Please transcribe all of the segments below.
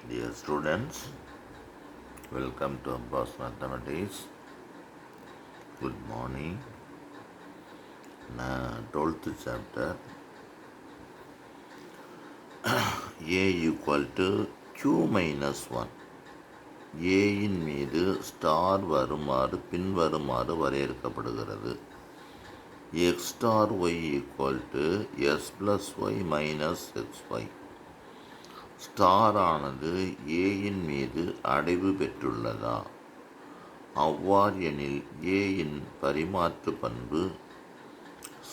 Dear students, welcome to Abbas Mathematics. Good morning. 12th chapter. A equal to Q minus 1. A இன் மீது star வருமாறு பின்வருமாறு வரையறுக்கப்படுகிறது. X star y equal to S plus y minus xy. Star ஆனது ஏயின் மீது அடைவு பெற்றுள்ளதா? அவ்வாறு எனில் ஏயின் பரிமாற்று பண்பு,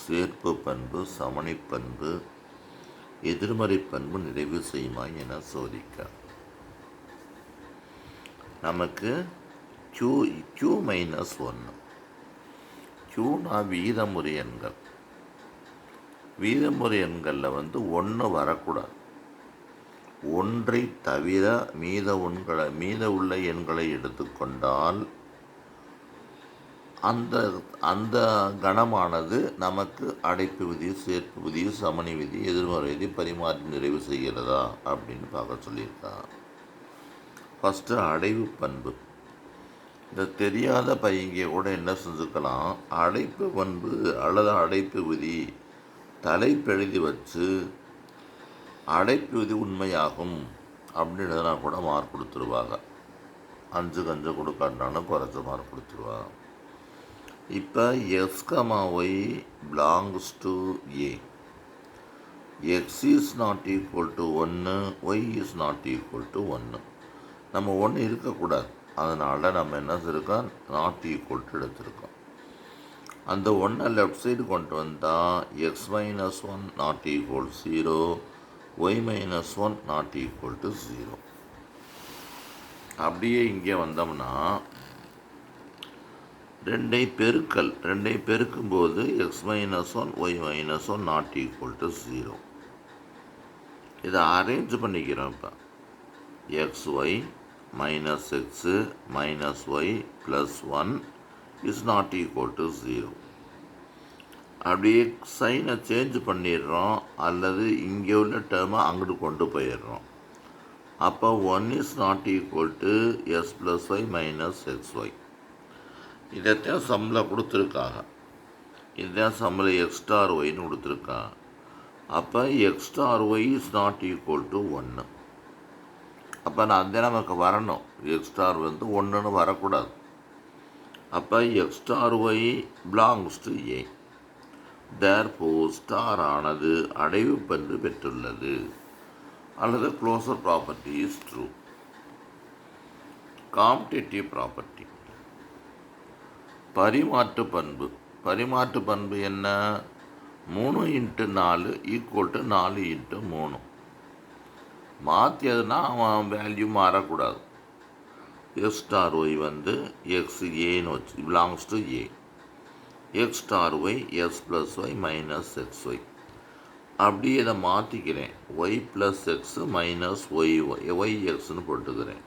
சேர்ப்பு பண்பு, சமணிப்பண்பு, எதிர்மறை பண்பு நிறைவு செய்யுமா என சோதிக்க. நமக்கு Q மைனஸ் 1. Qனா வீதமுறை எண்கள். வீதமுறை எண்களில் 1 வரக்கூடாது. ஒன்றை தவிர மீத உள்ள எண்களை எடுத்துக்கொண்டால் அந்த கணமானது நமக்கு அடைப்பு விதி, சேர்ப்பு விதி, சமணி விதி, எதிர்மறை விதி பரிமாற்றி நிறைவு செய்கிறதா அப்படின்னு பார்க்க சொல்லியிருக்கான். ஃபஸ்ட்டு அடைவு பண்பு. இந்த தெரியாத பையங்க கூட என்ன செஞ்சுக்கலாம், அடைப்பு பண்பு அல்லது அடைப்பு விதி தலைப்பெழுதி வச்சு அடைப்பு விதி உண்மையாகும் அப்படின்றதுனா கூட மார்க் கொடுத்துருவாங்க. 5 கொடுக்காட்டாலும் குறைச்ச மார்க் கொடுத்துருவாங்க. இப்போ x comma y belongs to A. X is not equal to 1, y is not equal to 1. நம்ம 1 இருக்கக்கூடாது. அதனால் நம்ம என்ன இருக்கோம், நாட் ஈக்குவல் டு எடுத்திருக்கோம். அந்த 1 லெஃப்ட் சைடு கொண்டு வந்தால் X minus 1 not equal 0, y minus 1 not equal to 0. அப்படியே இங்கே வந்தோம்னா ரெண்டை பெருக்கும்போது x minus 1 y minus 1 not equal to 0. இதை அரேஞ்ச் பண்ணிக்கிறோம். இப்போ xy minus x minus y plus 1 is not equal to 0. அப்படியே சைனை சேஞ்ச் பண்ணிடுறோம், அல்லது இங்கே உள்ள டேர்மை அங்கிட்டு கொண்டு போயிடுறோம். அப்போ 1 is not equal to s plus y minus x y. இதைத்தான் சம்மில் கொடுத்துருக்காங்க. இதுதான் சம்மில் எக்ஸ் ஸ்டார் ஒய்னு கொடுத்துருக்காங்க. அப்போ x star y is not equal to 1. அப்போ அந்த நமக்கு வரணும். எக்ஸ் ஸ்டார் 1ன்னு வரக்கூடாது. அப்போ x star y belongs to A. Therefore star ஆனது அடைவு பண்பு பெற்றுள்ளது அல்லது closure property is true. Competitive property. பரிமாற்று பண்பு என்ன? 3 × 4 ஈக்குவல் டு 4 × 3. மாற்றியதுன்னா அவன் வேல்யூ மாறக்கூடாது. எக்ஸ் ஸ்டார் ஒய் எக்ஸ் ஏன்னு வச்சு belongs to A. X star y x plus y minus x y. அப்படியே இதை மாற்றிக்கிறேன். Y plus x minus y எக்ஸ்னு போட்டுக்கிறேன்.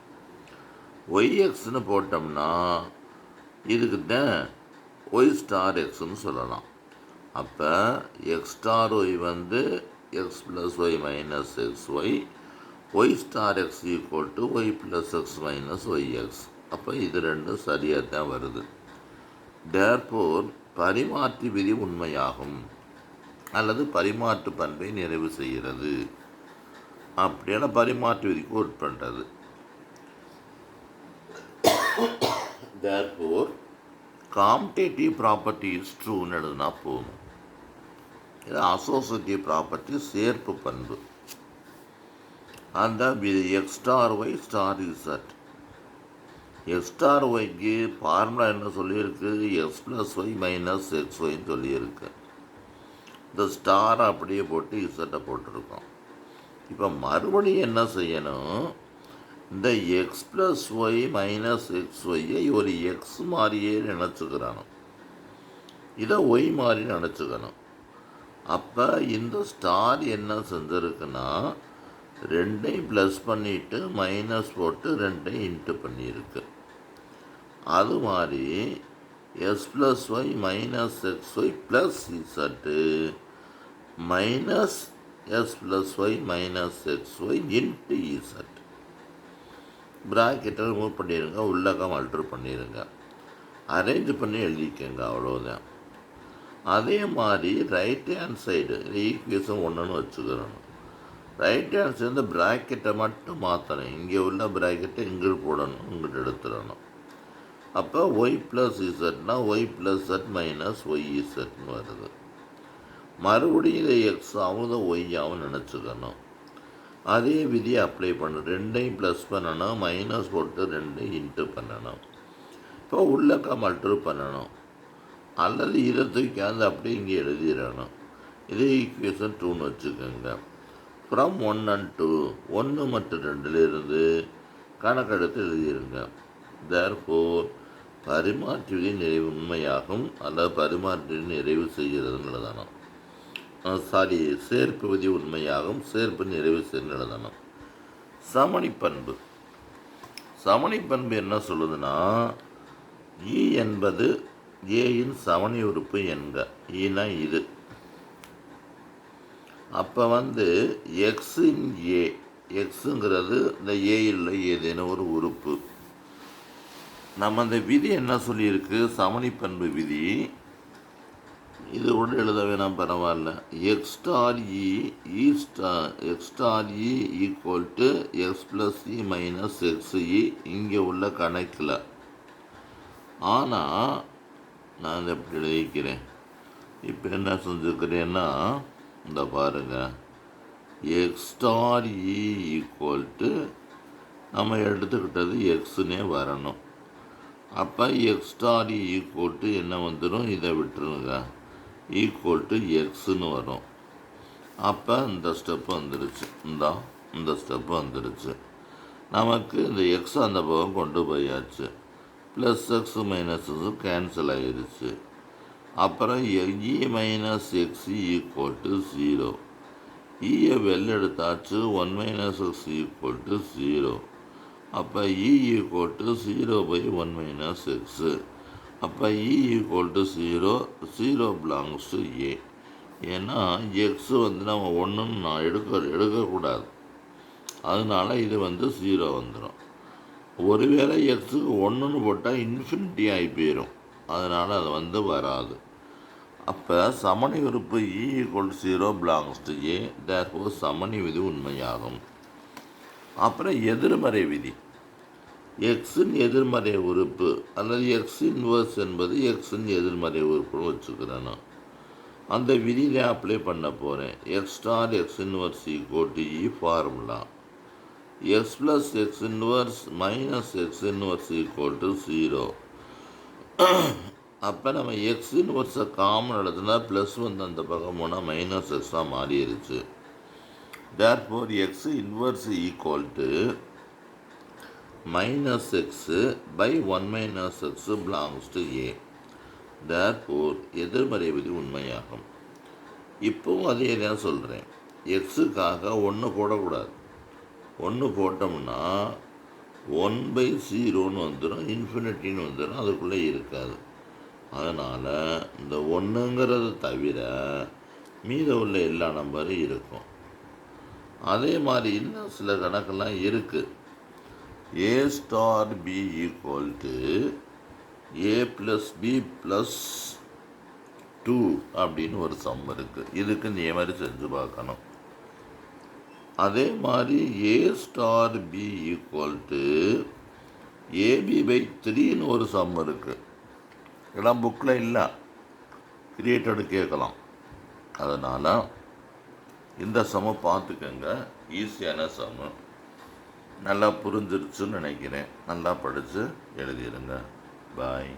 ஒய் எக்ஸ்னு போட்டோம்னா இதுக்கு தான் ஒய் ஸ்டார் எக்ஸ்னு சொல்லலாம். அப்போ x star y x plus y minus x y star x equal to y plus x minus y x. அப்போ இது ரெண்டும் சரியாக தான் வருது. தேர்ஃபோர் பரிமாற்று விதி உண்மையாகும் அல்லது பரிமாற்று பண்பை நிறைவு செய்கிறது. அப்படியான பரிமாற்று விதிக்கு உட்பட்டது. தேர்ஃபோர் காம்படேட்டிவ் ப்ராப்பர்ட்டி இஸ் ட்ரூன்னு எழுதுனா போகணும். இது அசோசியேட்டிவ் ப்ராப்பர்ட்டி சேர்ப்பு பண்பு. அந்த x star y star z. X star ஒய்க்கு ஃபார்முலா என்ன சொல்லியிருக்கு? X plus y minus x ஒய்ன்னு சொல்லியிருக்கு. இந்த ஸ்டாரை அப்படியே போட்டு இசட்டை போட்டிருக்கோம். இப்போ மறுபடியும் என்ன செய்யணும், இந்த x plus y minus x ஒய்யை ஒரு எக்ஸ் மாதிரியே நினச்சிக்கிறானோ, இதை ஒய் மாதிரி நினச்சிக்கணும். அப்போ இந்த ஸ்டார் என்ன செஞ்சுருக்குன்னா, 2ஐயும் ப்ளஸ் பண்ணிவிட்டு மைனஸ் போட்டு 2ஐயும் இன்ட்டு பண்ணியிருக்கு. அது மாதிரி x plus y minus x y plus z minus x plus y minus x y into z. ப்ராக்கெட்டை ரிமூவ் பண்ணிடுங்க, உள்ளக்கம் அல்ட்ரு பண்ணிடுங்க, அரேஞ்ச் பண்ணி எழுதிக்கங்க, அவ்வளோதான். அதே மாதிரி ரைட் ஹேண்ட் சைடு ஈக்குவேஷன் 1ன்னு வச்சுக்கிறோம். ரைட் ஹேண்ட் சைடு ப்ராக்கெட்டை மட்டும் மாற்றணும். இங்கே உள்ள ப்ராக்கெட்டை இங்கிட்டு போடணும், இங்கிட்டு எடுத்துடணும். அப்போ ஒய் ப்ளஸ் இசட்னா y plus Z minus y இசட்னு வருது. மறுபடியும் இதை எக்ஸாகவும் ஒய்யாகவும் நினச்சிக்கணும். அதே விதியை அப்ளை பண்ணணும். ரெண்டையும் ப்ளஸ் பண்ணணும், மைனஸ் போட்டு 2 இன்ட்டு பண்ணணும். இப்போ உள்ளக்கம் அல்ட்ரு பண்ணணும், அல்லது இதை தூக்காந்து அப்படியே இங்கே எழுதிடணும். இதே ஈக்குவேஷன் 2ன்னு வச்சுக்கோங்க. ஃப்ரம் 1 and 2 1 மற்றும் 2லிருந்து கணக்கெடுத்து எழுதிடுங்க. தேர்ஃபோர் பரிமாற்று விதி நிறைவு உண்மையாகும், அல்லது பரிமாற்று விதி நிறைவு செய்கிறதுன்னு எழுதணும். சேர்ப்பு விதி உண்மையாகும், சேர்ப்பு நிறைவு செய்யணும் எழுதணும். சமணிப்பண்பு. சமணிப்பண்பு என்ன சொல்லுதுன்னா, இ என்பது ஏயின் சமணி உறுப்பு என்க. ஈனா இது. அப்போ எக்ஸின் ஏ, எக்ஸுங்கிறது இந்த ஏயில் ஏதேனும் ஒரு உறுப்பு. நம்ம அந்த விதி என்ன சொல்லியிருக்கு, சமணிப்பண்பு விதி. இது கூட எழுத வேணாம், பரவாயில்ல. X star e equal to x plus e minus x e இங்கே உள்ள கணக்கில். ஆனால் நான் இதை எப்படி எழுதிக்கிறேன், இப்போ என்ன செஞ்சுக்கிறேன்னா, இந்த பாருங்கள், X star e equal to நம்ம எடுத்துக்கிட்டது எக்ஸுன்னே வரணும். அப்போ x star e equal to என்ன வந்துடும், இதை விட்டுருங்க, ஈக்குவல் டு எக்ஸுன்னு வரும். அப்போ இந்த ஸ்டெப்பு வந்துடுச்சு, இந்த ஸ்டெப்பு வந்துடுச்சு. நமக்கு இந்த எக்ஸ் அந்த பக்கம் கொண்டு போயாச்சு. ப்ளஸ் எக்ஸ் மைனஸ் எக்ஸும் கேன்சல் ஆகிடுச்சு. அப்புறம் e minus x equal to 0. இயை வெளில எடுத்தாச்சு. 1 மைனஸ் எக்ஸ் ஈக்குவல் டு 0. அப்போ e equal to 0/1 minus x. அப்போ e equal to 0, 0 belongs to A. ஏன்னா எக்ஸு நம்ம 1ன்னு நான் எடுக்கக்கூடாது, அதனால் இது 0 வந்துடும். ஒருவேளை எக்ஸுக்கு 1ன்னு போட்டால் இன்ஃபினிட்டி ஆகி போயிடும், அதனால் அது வராது. அப்போ சமணி உறுப்பு இ equal to 0 belongs to A. Therefore சமணி விதி உண்மையாகும். அப்புறம் எதிர்மறை விதி. எக்ஸின் எதிர்மறை உறுப்பு அல்லது எக்ஸ் இன்வர்ஸ் என்பது எக்ஸின் எதிர்மறை உறுப்புன்னு வச்சுக்கிறேன். அந்த விதியிலே அப்ளை பண்ண போகிறேன். X star x inverse equal to e formula. X plus x inverse minus x inverse equal to 0. அப்போ நம்ம எக்ஸ் இன்வர்ஸை காமன் எடுத்துனா ப்ளஸ் அந்த பக்கம் போனால் மைனஸ் எக்ஸாக மாறிடுச்சு. Therefore x inverse equal to minus x by 1 minus x belongs to A. Therefore எதிர்மறை விதி உண்மையாகும். இப்போவும் அதே தான் சொல்கிறேன். எக்ஸுக்காக 1 போடக்கூடாது. 1 போட்டோம்னா 1/0ன்னு வந்துடும், இன்ஃபினிட்டின்னு வந்துடும், அதுக்குள்ளே இருக்காது. அதனால் இந்த 1ங்கிறத தவிர மீத உள்ள எல்லா நம்பரும் இருக்கும். அதே மாதிரி இன்னும் சில கணக்கெல்லாம் இருக்குது. A star B equal to A plus B plus 2 அப்படின்னு ஒரு சம் இருக்குது. இதுக்கு நீ மாதிரி செஞ்சு பார்க்கணும். அதே மாதிரி ஏ ஸ்டார் பி ஈக்குவல் டு AB/3ன்னு ஒரு சம் இருக்குது. இதெல்லாம் புக்கில் இல்லை, கிரியேட்டடு கேட்கலாம். அதனால் இந்த சம்மை பார்த்துக்கங்க. ஈஸியான சம்மு, நல்லா புரிஞ்சிருச்சுன்னு நினைக்கிறேன். நல்லா படித்து எழுதிடுங்க. பாய்.